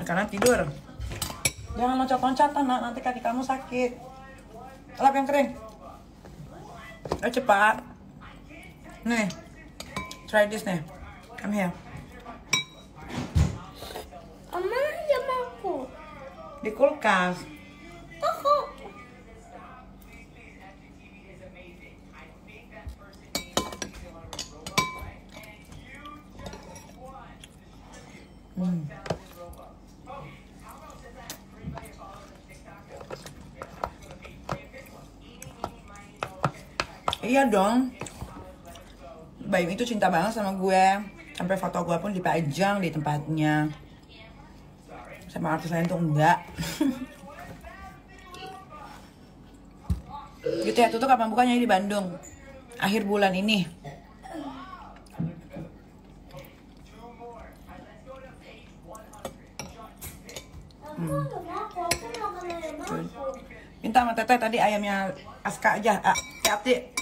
Karena tidur. Jangan loncat-loncat anak, nanti kaki kamu sakit. Lap yang kering. Ayo cepat. Nih, try this nih. Come here. Mana jam aku? Di kulkas. Kok? Iya dong. Bayu itu cinta banget sama gue. Sampai foto gue pun dipajang di tempatnya. Sama artis lain tuh enggak. Gitu ya, tutup kapan bukanya di Bandung? Akhir bulan ini. Minta sama teteh tadi ayamnya Aska aja. Hati-hati.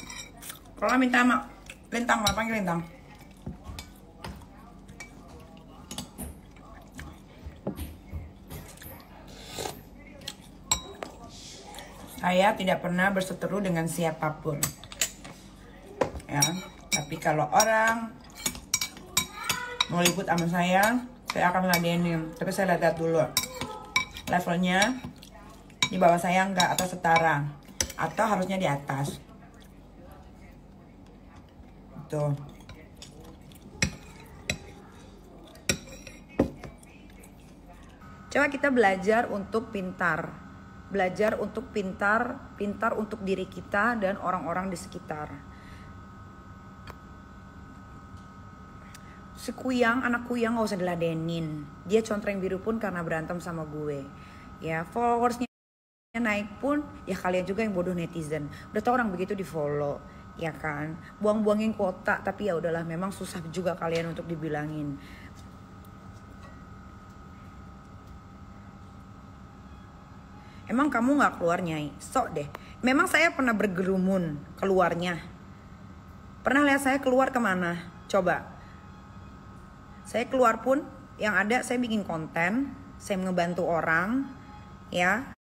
Kalau minta sama Lintang, mau panggil Lintang. Saya tidak pernah berseteru dengan siapapun. Ya, tapi kalau orang mau liput sama saya akan ladenin. Tapi saya lihat dulu levelnya di bawah saya enggak atau setara, atau harusnya di atas. Tuh. Coba kita belajar untuk pintar. Belajar untuk pintar untuk diri kita dan orang-orang di sekitar. Si Kuyang, anak Kuyang gak usah diladenin. Dia contreng biru pun karena berantem sama gue. Ya, followersnya naik pun, ya kalian juga yang bodoh netizen. Udah tau orang begitu di follow, ya kan? Buang-buangin kuota, tapi ya udahlah, memang susah juga kalian untuk dibilangin. Emang kamu gak keluar Nyai? Sok deh. Memang saya pernah bergerumun keluarnya. Pernah lihat saya keluar kemana? Coba. Saya keluar pun yang ada saya bikin konten. Saya ngebantu orang. Ya.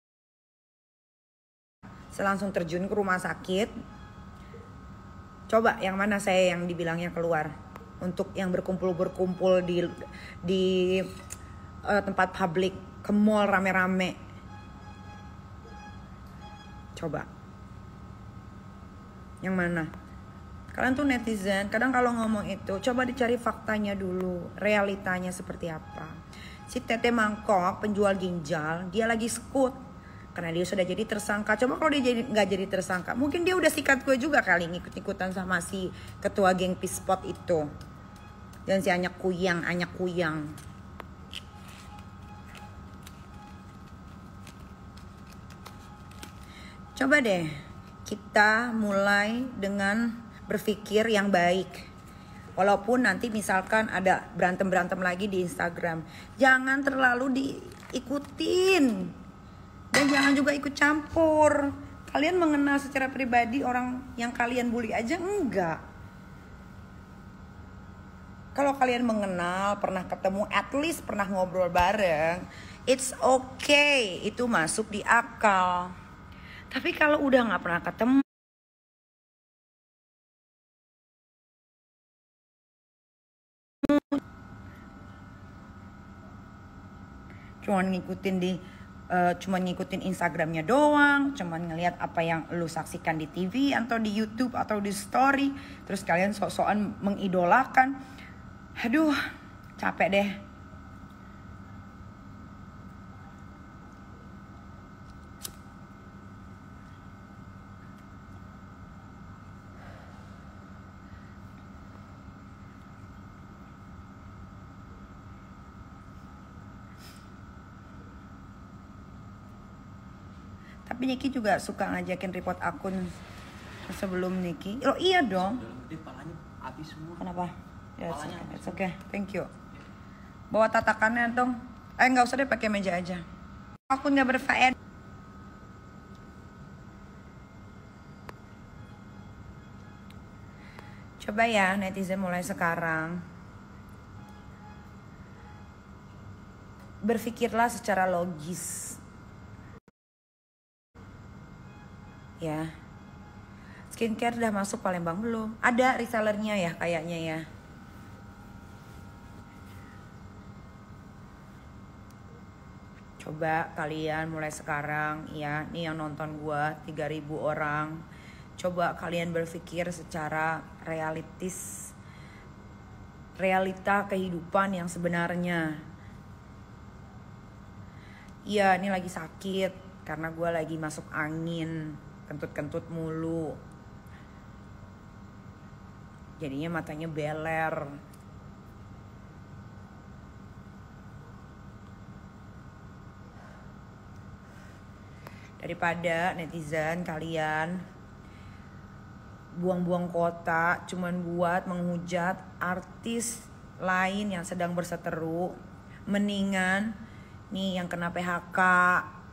Saya langsung terjun ke rumah sakit. Coba yang mana saya yang dibilangnya keluar? Untuk yang berkumpul di tempat publik. Ke mall rame-rame. Coba. Yang mana? Kalian tuh netizen, kadang kalau ngomong itu coba dicari faktanya dulu, realitanya seperti apa. Si Tete Mangkok, penjual ginjal, dia lagi skut karena dia sudah jadi tersangka. Coba kalau dia nggak jadi tersangka, mungkin dia udah sikat gue juga kali ngikut-ikutan sama si ketua geng Pispot itu. Dan si Anyak Kuyang. Coba deh kita mulai dengan berpikir yang baik. Walaupun nanti misalkan ada berantem-berantem lagi di Instagram, jangan terlalu diikutin. Dan jangan juga ikut campur. Kalian mengenal secara pribadi orang yang kalian bully aja enggak. Kalau kalian mengenal, pernah ketemu, at least pernah ngobrol bareng, it's okay, itu masuk di akal. Tapi kalau udah gak pernah ketemu, cuman ngikutin Instagramnya doang, cuman ngelihat apa yang lu saksikan di TV atau di YouTube atau di story, terus kalian sok-sokan mengidolakan. Aduh, capek deh. Tapi Niki juga suka ngajakin report akun sebelum Niki. Oh iya dong. Kenapa? Ya, it's okay. Thank you. Bawa tatakannya dong. Nggak usah deh, pakai meja aja. Akun nggak berfaedah. Coba ya netizen mulai sekarang. berpikirlah secara logis. Ya. Skincare udah masuk Palembang belum? Ada resellernya ya kayaknya ya. Coba kalian mulai sekarang ya, nih yang nonton gua 3.000 orang. Coba kalian berpikir secara realistis. Realita kehidupan yang sebenarnya. Iya, ini lagi sakit karena gua lagi masuk angin, kentut-kentut mulu. Jadinya matanya beler. Daripada netizen kalian buang-buang kota cuman buat menghujat artis lain yang sedang berseteru, mendingan nih yang kena PHK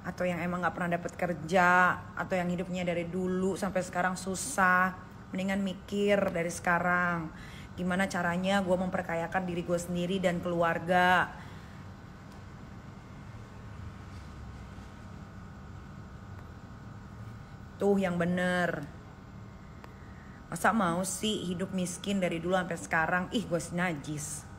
atau yang emang gak pernah dapet kerja atau yang hidupnya dari dulu sampai sekarang susah, mendingan mikir dari sekarang gimana caranya gue memperkayakan diri gue sendiri dan keluarga. Tuh yang bener. Masa mau sih hidup miskin dari dulu sampai sekarang? Ih, gue najis.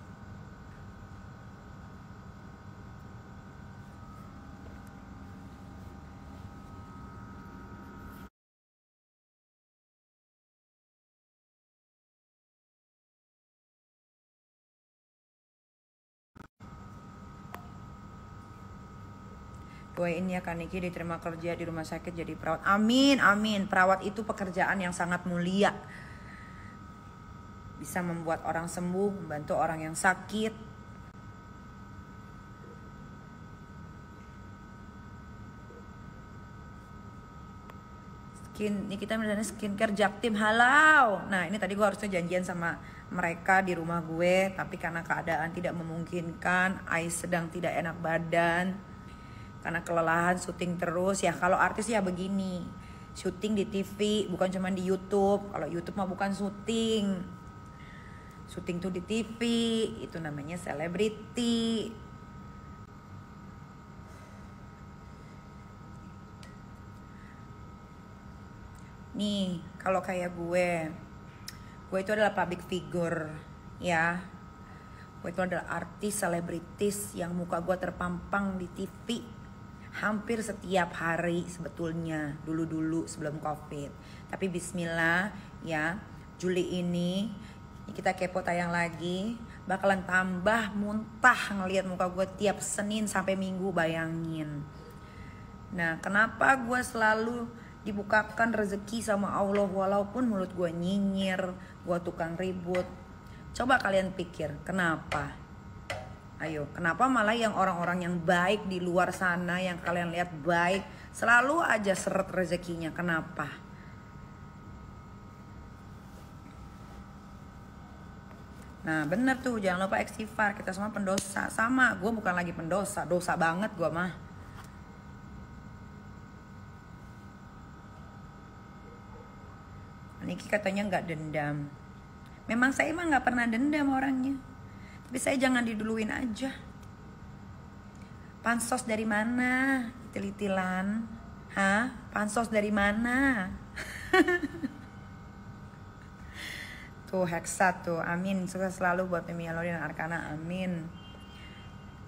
Doain ya Kak Niki diterima kerja di rumah sakit jadi perawat. Amin, amin. Perawat itu pekerjaan yang sangat mulia. Bisa membuat orang sembuh, membantu orang yang sakit. Ini kita misalnya skincare Jaktim, halau. Nah ini tadi gue harusnya janjian sama mereka di rumah gue, tapi karena keadaan tidak memungkinkan, Ais sedang tidak enak badan. Karena kelelahan syuting terus ya. Kalau artis ya begini, syuting di TV bukan cuma di YouTube. Kalau YouTube mah bukan syuting. Syuting tuh di TV, itu namanya selebriti. Nih kalau kayak gue itu adalah public figure ya. Gue itu adalah artis selebritis yang muka gue terpampang di TV hampir setiap hari sebetulnya dulu sebelum COVID. Tapi bismillah ya, Juli ini kita kepo tayang lagi, bakalan tambah muntah ngelihat muka gue tiap Senin sampai Minggu, bayangin. Nah kenapa gue selalu dibukakan rezeki sama Allah walaupun mulut gue nyinyir, gue tukang ribut. Coba kalian pikir kenapa? Ayo, kenapa malah yang orang-orang yang baik di luar sana yang kalian lihat baik selalu aja seret rezekinya? Kenapa? Nah bener tuh, jangan lupa istighfar. Kita semua pendosa. Sama, gue bukan lagi pendosa, dosa banget gue mah. Niki katanya gak dendam. Memang saya emang gak pernah dendam orangnya. Tapi saya jangan diduluin aja. Pansos dari mana? Itil-itilan. Hah? Pansos dari mana? Tuh Hexa tuh. Amin. Sukses selalu buat Mimi Alori dan Arkana. Amin.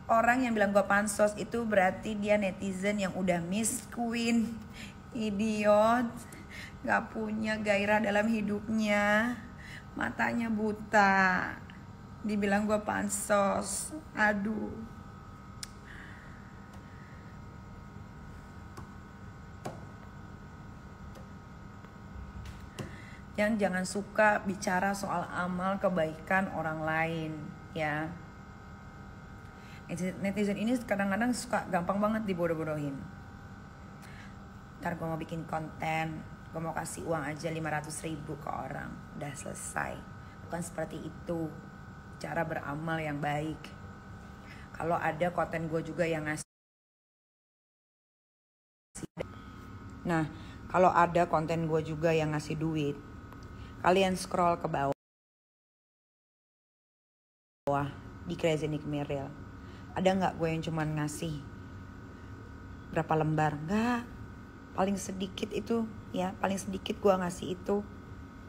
Orang yang bilang gue pansos itu berarti dia netizen yang udah miss queen. Idiot. Gak punya gairah dalam hidupnya. Matanya buta. Dibilang gue pansos. Aduh. Jangan suka bicara soal amal kebaikan orang lain ya. Netizen ini kadang-kadang suka gampang banget dibodoh-bodohin. Ntar gue mau bikin konten, gue mau kasih uang aja 500.000 ke orang, udah selesai. Bukan seperti itu cara beramal yang baik. Kalau ada konten gue juga yang ngasih, nah kalau ada konten gue juga yang ngasih duit, kalian scroll ke bawah di Crazy Nick Merrill. Ada nggak gue yang cuman ngasih berapa lembar? Nggak. Paling sedikit itu ya, paling sedikit gue ngasih itu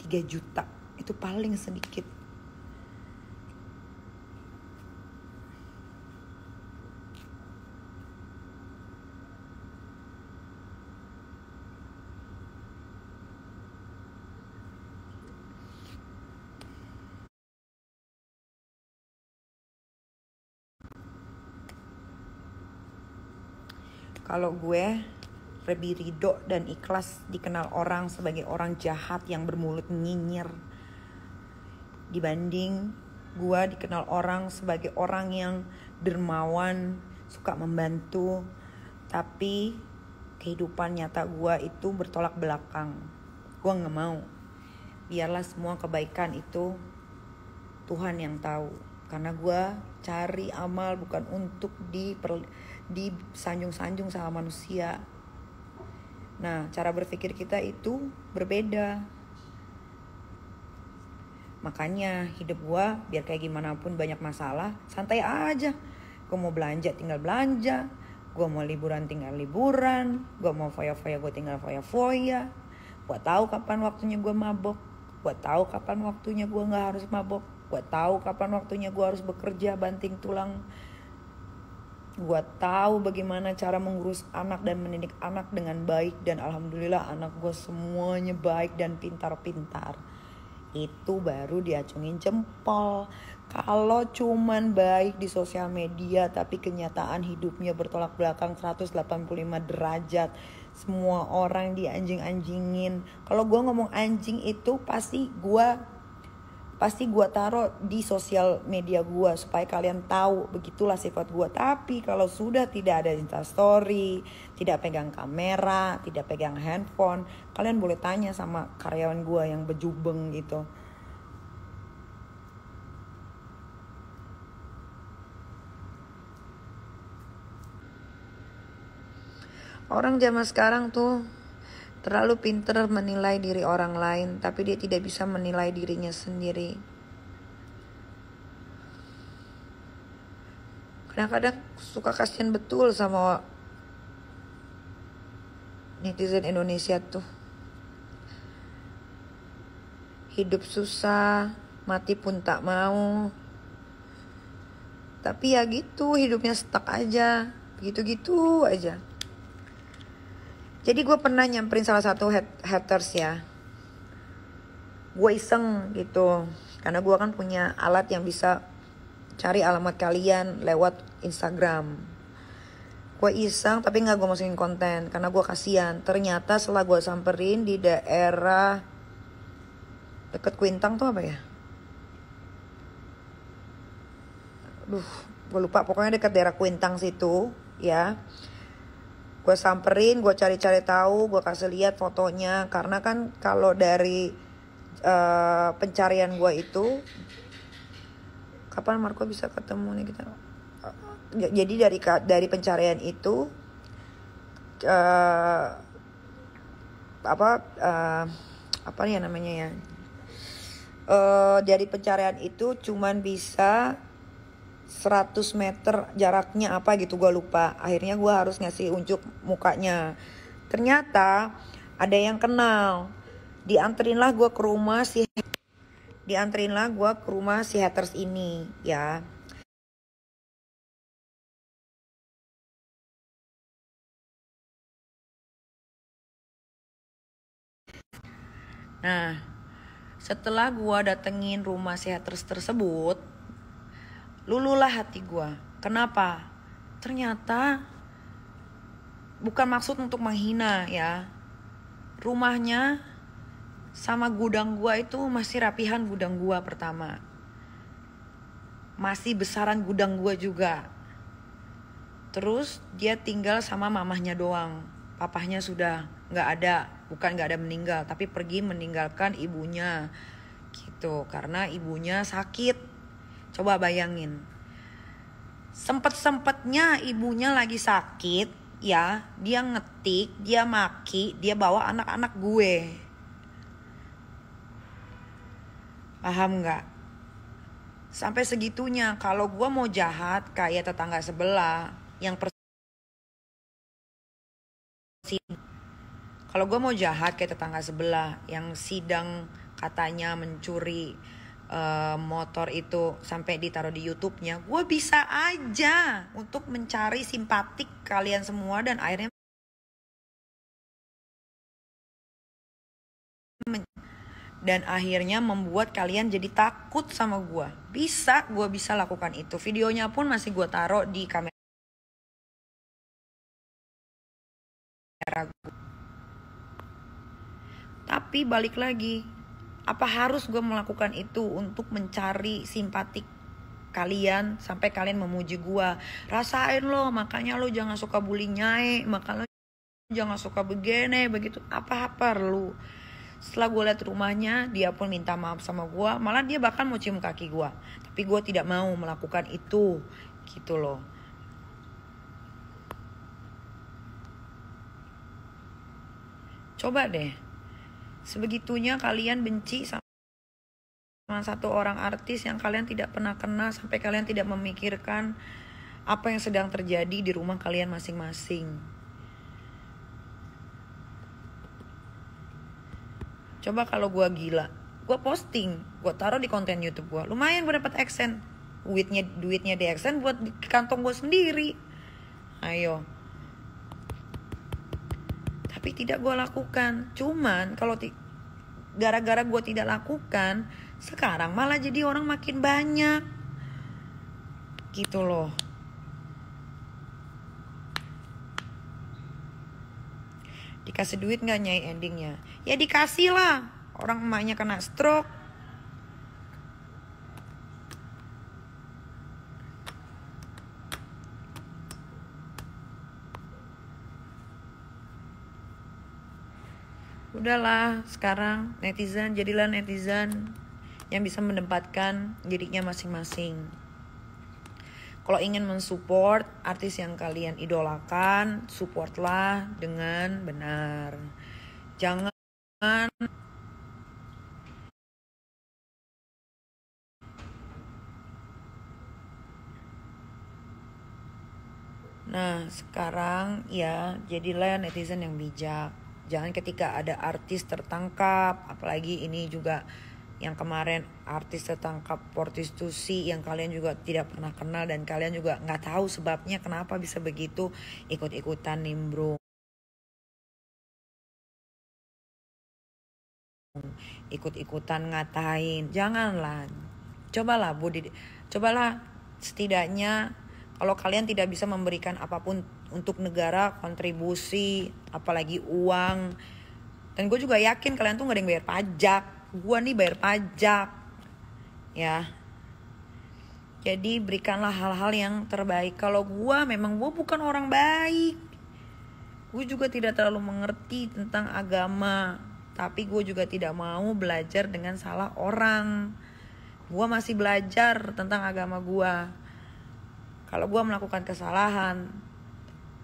3 juta. Itu paling sedikit. Kalau gue lebih ridho dan ikhlas dikenal orang sebagai orang jahat yang bermulut nyinyir, dibanding gue dikenal orang sebagai orang yang dermawan, suka membantu, tapi kehidupan nyata gue itu bertolak belakang. Gue gak mau. Biarlah semua kebaikan itu Tuhan yang tahu. Karena gue cari amal bukan untuk disanjung-sanjung sama manusia. Nah, cara berpikir kita itu berbeda. Makanya hidup gue biar kayak gimana pun banyak masalah, santai aja. Gue mau belanja tinggal belanja, gue mau liburan tinggal liburan, gue mau foya-foya gue tinggal foya-foya. Gue tahu kapan waktunya gue mabok, gue tahu kapan waktunya gue gak harus mabok, gue tahu kapan waktunya gue harus bekerja banting tulang. Gue tahu bagaimana cara mengurus anak dan mendidik anak dengan baik. Dan alhamdulillah anak gue semuanya baik dan pintar-pintar. Itu baru diacungin jempol. Kalau cuman baik di sosial media tapi kenyataan hidupnya bertolak belakang 185 derajat, semua orang dianjing-anjingin. Kalau gue ngomong anjing itu pasti gue taruh di sosial media gue supaya kalian tahu begitulah sifat gue. Tapi kalau sudah tidak ada Instastory, tidak pegang kamera, tidak pegang handphone, kalian boleh tanya sama karyawan gue yang bejubeng gitu. Orang zaman sekarang tuh terlalu pintar menilai diri orang lain, tapi dia tidak bisa menilai dirinya sendiri. Kadang-kadang suka kasihan betul sama netizen Indonesia tuh. Hidup susah, mati pun tak mau. Tapi ya gitu, hidupnya stuck aja, gitu-gitu aja. Jadi gue pernah nyamperin salah satu haters ya. Gue iseng gitu. Karena gue kan punya alat yang bisa cari alamat kalian lewat Instagram. Gue iseng tapi gak gue masukin konten. Karena gue kasihan. Ternyata setelah gue samperin di daerah deket Kuintang tuh apa ya? Gue lupa. Pokoknya dekat daerah Kuintang situ ya. Gue samperin, gue cari-cari tahu, gue kasih lihat fotonya. Karena kan kalau dari pencarian gue itu, kapan Marco bisa ketemu nih kita? Jadi dari pencarian itu, apa ya namanya ya? Dari pencarian itu cuman bisa 100 meter jaraknya apa gitu, gue lupa. Akhirnya gue harus ngasih unjuk mukanya. Ternyata ada yang kenal. Dianterinlah gue ke rumah si haters ini ya. Nah, setelah gue datengin rumah si haters tersebut, lululah hati gue. Kenapa? Ternyata bukan maksud untuk menghina ya. Rumahnya sama gudang gue itu masih rapihan gudang gue pertama. Masih besaran gudang gue juga. Terus dia tinggal sama mamahnya doang. Papahnya sudah gak ada. Bukan gak ada meninggal, tapi pergi meninggalkan ibunya gitu. Karena ibunya sakit. Coba bayangin. Sempet-sempetnya ibunya lagi sakit ya, dia ngetik, dia maki, dia bawa anak-anak gue. Paham gak? Sampai segitunya, kalau gue mau jahat kayak tetangga sebelah yang kalau gue mau jahat kayak tetangga sebelah yang sidang katanya mencuri motor itu sampai ditaruh di YouTube-nya, gue bisa aja untuk mencari simpatik kalian semua dan akhirnya membuat kalian jadi takut sama gue. Gue bisa lakukan itu. Videonya pun masih gue taruh di kamera gue. Tapi balik lagi, apa harus gue melakukan itu untuk mencari simpatik kalian sampai kalian memuji gue? Rasain lo, makanya lo jangan suka bully Nyai, makanya lo jangan suka begini begitu. Apa perlu? Setelah gue lihat rumahnya, dia pun minta maaf sama gue, malah dia bahkan mau cium kaki gue. Tapi gue tidak mau melakukan itu, gitu loh. Coba deh, sebegitunya kalian benci sama satu orang artis yang kalian tidak pernah kenal, sampai kalian tidak memikirkan apa yang sedang terjadi di rumah kalian masing-masing. Coba kalau gue gila, gue posting, gue taruh di konten YouTube gue, lumayan gue dapat AdSense, duitnya di AdSense buat di kantong gue sendiri. Ayo. Tapi tidak gue lakukan. Cuman kalau gara-gara gue tidak lakukan, sekarang malah jadi orang makin banyak, gitu loh. Dikasih duit gak Nyai endingnya? Ya dikasih lah. Orang emaknya kena stroke. Udahlah, sekarang netizen, jadilah netizen yang bisa menempatkan dirinya masing-masing. Kalau ingin mensupport artis yang kalian idolakan, supportlah dengan benar. Jangan Nah, sekarang ya jadilah netizen yang bijak. Jangan ketika ada artis tertangkap, apalagi ini juga yang kemarin artis tertangkap prostitusi yang kalian juga tidak pernah kenal dan kalian juga nggak tahu sebabnya kenapa bisa begitu, ikut-ikutan nimbrung, ikut-ikutan ngatain. Janganlah. Cobalah setidaknya kalau kalian tidak bisa memberikan apapun untuk negara, kontribusi, apalagi uang. Dan gue juga yakin kalian tuh gak ada yang bayar pajak. Gue nih bayar pajak. Ya. Jadi berikanlah hal-hal yang terbaik. Kalau gue bukan orang baik. Gue juga tidak terlalu mengerti tentang agama. Tapi gue juga tidak mau belajar dengan salah orang. Gue masih belajar tentang agama gue. Kalau gue melakukan kesalahan,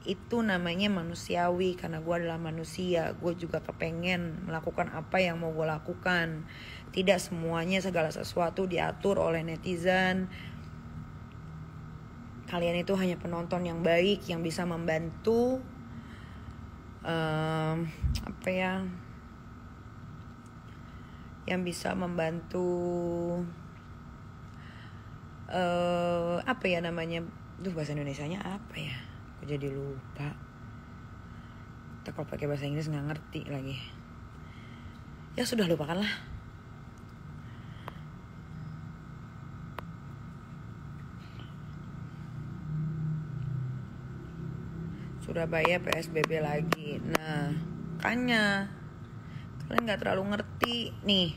itu namanya manusiawi. Karena gue adalah manusia, gue juga kepengen melakukan apa yang mau gue lakukan. Tidak semuanya segala sesuatu diatur oleh netizen. Kalian itu hanya penonton yang baik, yang bisa membantu yang bisa membantu bahasa Indonesianya apa ya? Aku jadi lupa. Kalau pakai bahasa Inggris nggak ngerti lagi. Ya sudah, lupakanlah. Surabaya PSBB lagi. Nah, makanya kalian nggak terlalu ngerti nih.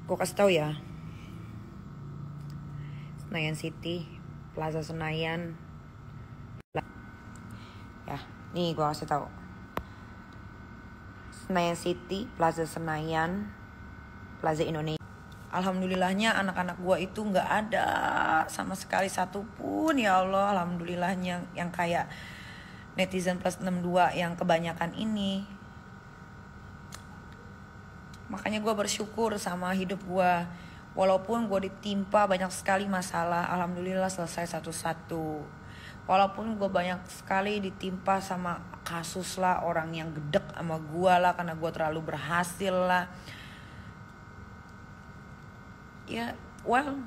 Gue kasih tahu ya. Senayan City, Plaza Senayan. Ya, nih gue kasih tahu. Senayan City, Plaza Senayan, Plaza Indonesia. Alhamdulillahnya anak-anak gue itu nggak ada sama sekali satupun, ya Allah. Alhamdulillahnya yang kayak netizen plus 62 yang kebanyakan ini. Makanya gue bersyukur sama hidup gue. Walaupun gue ditimpa banyak sekali masalah, alhamdulillah selesai satu-satu. Walaupun gue banyak sekali ditimpa sama kasus lah, orang yang gedek sama gue lah karena gue terlalu berhasil lah. Ya, well,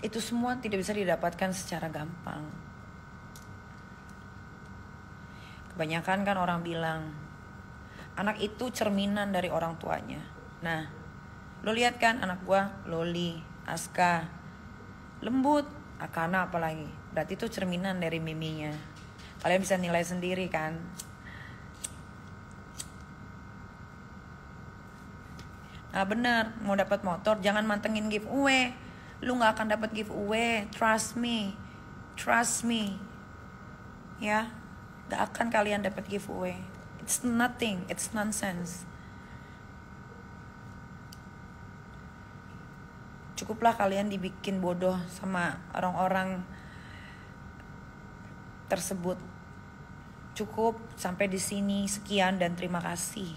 itu semua tidak bisa didapatkan secara gampang. Kebanyakan kan orang bilang anak itu cerminan dari orang tuanya. Nah, lo lihat kan anak gua, Loli, Aska, lembut, Akana apalagi. Berarti itu cerminan dari miminya. Kalian bisa nilai sendiri kan. Nah bener, mau dapat motor jangan mantengin giveaway. Lu gak akan dapat giveaway, trust me. Trust me. Ya, gak akan kalian dapat giveaway. It's nothing, it's nonsense. Cukuplah kalian dibikin bodoh sama orang-orang tersebut. Cukup sampai di sini, sekian dan terima kasih.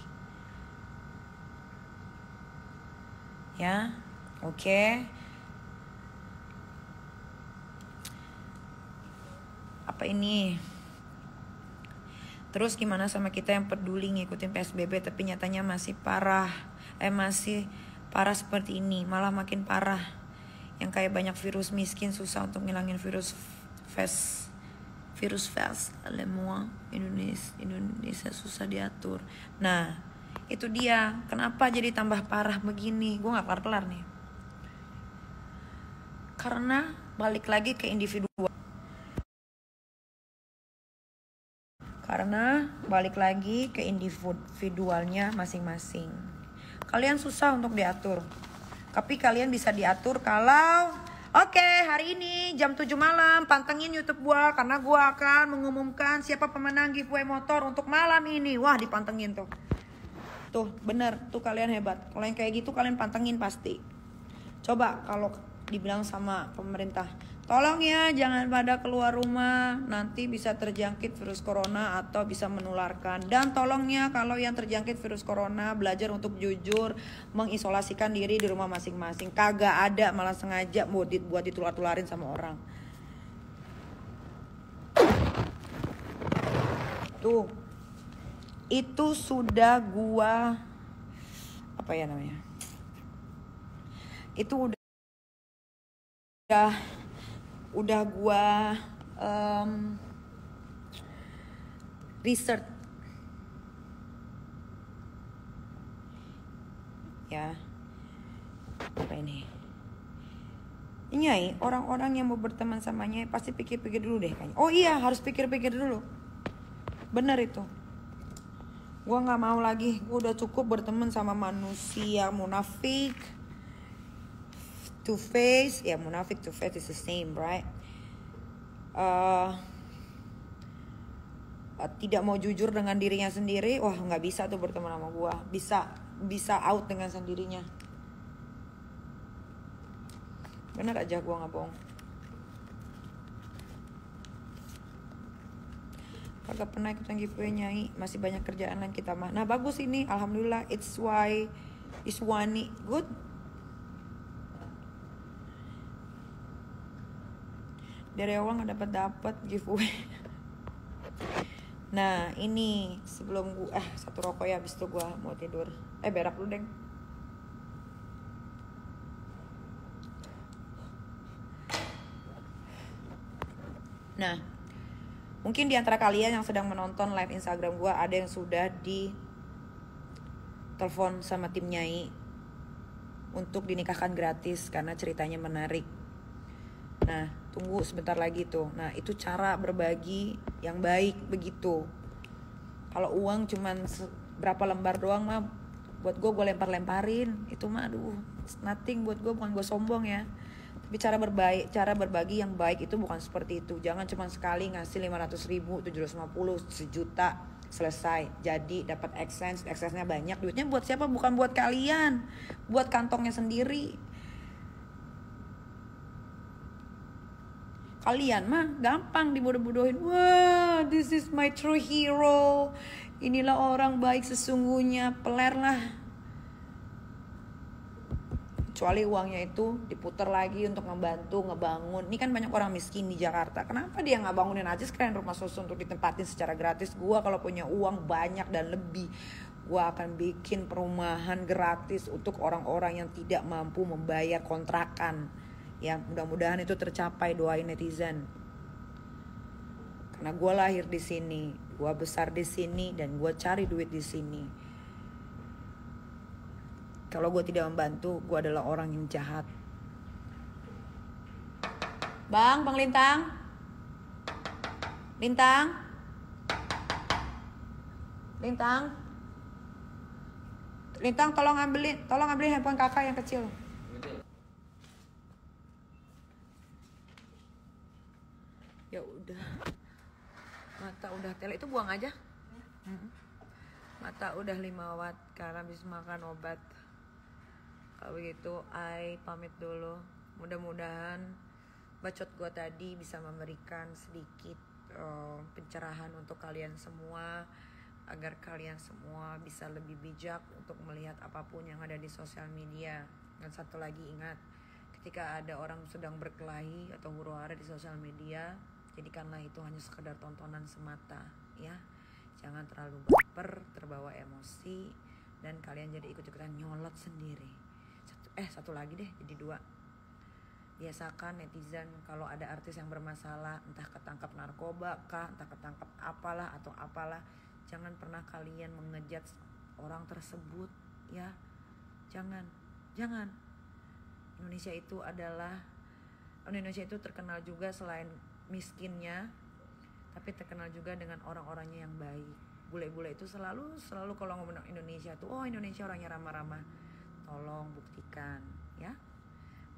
Ya, oke. Apa ini? Terus gimana sama kita yang peduli ngikutin PSBB tapi nyatanya masih parah seperti ini, malah makin parah. Yang kayak banyak virus miskin susah untuk ngilangin virus fast lemua Indonesia susah diatur. Nah, itu dia. Kenapa jadi tambah parah begini? Gue gak kelar-kelar nih. Karena balik lagi ke individual. Karena balik lagi ke individualnya masing-masing. Kalian susah untuk diatur. Tapi kalian bisa diatur kalau oke, hari ini jam 7 malam pantengin YouTube gua karena gua akan mengumumkan siapa pemenang giveaway motor untuk malam ini. Wah, dipantengin tuh. Tuh, bener, tuh kalian hebat. Kalau yang kayak gitu kalian pantengin pasti. Coba kalau dibilang sama pemerintah, tolong ya jangan pada keluar rumah, nanti bisa terjangkit virus corona atau bisa menularkan. Dan tolongnya kalau yang terjangkit virus corona belajar untuk jujur mengisolasikan diri di rumah masing-masing. Kagak ada, malah sengaja buat ditular-tularin sama orang. Tuh, itu sudah gua apa ya namanya? Itu udah gua research ya. Apa ini? Nyai, orang-orang yang mau berteman sama Nyai pasti pikir-pikir dulu deh kayaknya. Oh iya, harus pikir-pikir dulu. Bener itu. Gua nggak mau lagi. Gua udah cukup berteman sama manusia munafik. Two face, ya munafik two face is the same, right? Tidak mau jujur dengan dirinya sendiri, wah nggak bisa tuh berteman sama gua. Bisa out dengan sendirinya. Bener aja gua nggak bohong. Kagak pernah ikutan giveaway Nyai, masih banyak kerjaan lain kita mah. Nah bagus ini, alhamdulillah. It's Wani good. Dari awal nggak dapat giveaway. Nah ini sebelum gue satu rokok ya, habis itu gue mau tidur. Berak dulu deng. Nah mungkin di antara kalian yang sedang menonton live Instagram gue ada yang sudah di telepon sama tim Nyai untuk dinikahkan gratis karena ceritanya menarik. Nah, tunggu sebentar lagi tuh. Nah, itu cara berbagi yang baik begitu. Kalau uang cuman berapa lembar doang mah buat gue lempar-lemparin. Itu mah aduh, nothing buat gue, bukan gue sombong ya. Tapi cara berbagi yang baik itu bukan seperti itu. Jangan cuma sekali ngasih 500.000, 750, 1 juta, selesai. Jadi dapat AdSense-nya banyak. Duitnya buat siapa? Bukan buat kalian. Buat kantongnya sendiri. Kalian mah gampang dibodoh-bodohin. Wah, this is my true hero. Inilah orang baik sesungguhnya. Peler lah. kecuali uangnya itu diputar lagi untuk membantu ngebangun. Ini kan banyak orang miskin di Jakarta, kenapa dia nggak bangunin aja sekalian rumah susun untuk ditempatin secara gratis? Gua kalau punya uang banyak dan lebih, gua akan bikin perumahan gratis untuk orang-orang yang tidak mampu membayar kontrakan. Ya mudah-mudahan itu tercapai, doain netizen. Karena gue lahir di sini, gue besar di sini, dan gue cari duit di sini. Kalau gue tidak membantu, gue adalah orang yang jahat. Bang Lintang, Lintang, tolong ambilin handphone kakak yang kecil. Ya udah. Mata udah tele itu buang aja. Mata udah 5 watt karena habis makan obat. Kalau begitu, pamit dulu. Mudah-mudahan bacot gue tadi bisa memberikan sedikit pencerahan untuk kalian semua, agar kalian semua bisa lebih bijak untuk melihat apapun yang ada di sosial media. Dan satu lagi, ingat, ketika ada orang sedang berkelahi atau huru-hara di sosial media, jadikanlah itu hanya sekedar tontonan semata, ya. Jangan terlalu baper, terbawa emosi, dan kalian jadi ikut-ikutan nyolot sendiri. Satu lagi deh, jadi 2. Biasakan netizen kalau ada artis yang bermasalah, entah ketangkap narkoba kah, entah ketangkap apalah atau apalah, jangan pernah kalian mengejat orang tersebut, ya. Jangan. Indonesia itu terkenal juga selain miskinnya, tapi terkenal juga dengan orang-orangnya yang baik. Bule-bule itu selalu kalau ngomong Indonesia tuh, oh Indonesia orangnya ramah-ramah. Tolong buktikan, ya.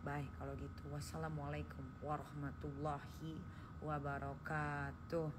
Baik kalau gitu. Wassalamualaikum warahmatullahi wabarakatuh.